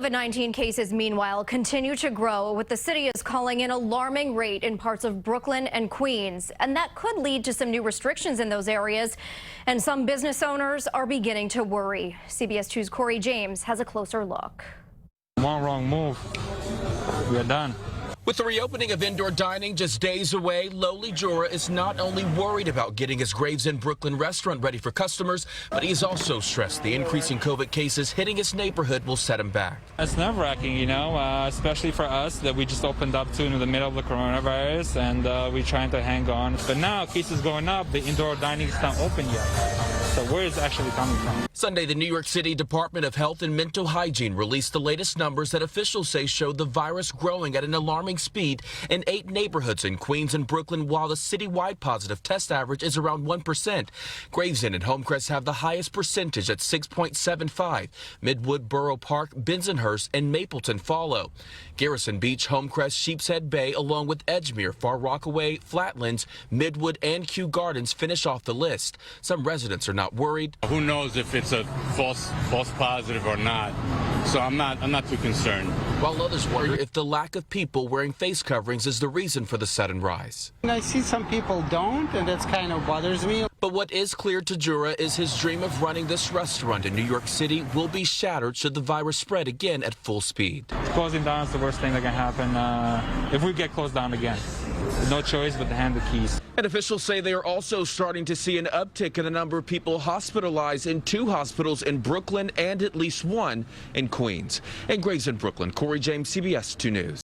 COVID-19 cases, meanwhile, continue to grow, with the city is calling an alarming rate in parts of Brooklyn and Queens. And that could lead to some new restrictions in those areas. And some business owners are beginning to worry. CBS 2's Cory has a closer look. One wrong move, we're done. With the reopening of indoor dining just days away, Lowly Jura is not only worried about getting his Graves Inn Brooklyn restaurant ready for customers, but he's also stressed the increasing COVID cases hitting his neighborhood will set him back. It's nerve-wracking, you know, especially for us that we just opened up to in the middle of the coronavirus, and we're trying to hang on. But now cases going up, the indoor dining is not open yet. So where is it actually coming from? Sunday, the New York City Department of Health and Mental Hygiene released the latest numbers that officials say show the virus growing at an alarming speed in 8 neighborhoods in Queens and Brooklyn, while the citywide positive test average is around 1%. Graves Inn and Homecrest have the highest percentage at 6.75. Midwood, Borough Park, Bensonhurst, and Mapleton follow. Garrison Beach, Homecrest, Sheepshead Bay, along with Edgemere, Far Rockaway, Flatlands, Midwood, and Kew Gardens finish off the list. Some residents are not worried. Who knows if it's a false positive or not? So I'm not too concerned. While others wonder if the lack of people wearing face coverings is the reason for the sudden rise. I see some people don't, and that's kind of bothers me. But what is clear to Jura is his dream of running this restaurant in New York City will be shattered should the virus spread again at full speed. Closing down is the worst thing that can happen if we get closed down again. No choice but to hand the keys. And officials say they are also starting to see an uptick in the number of people hospitalized in 2 hospitals in Brooklyn and at least 1 in Queens. In Graves in Brooklyn, Cory, CBS 2 News.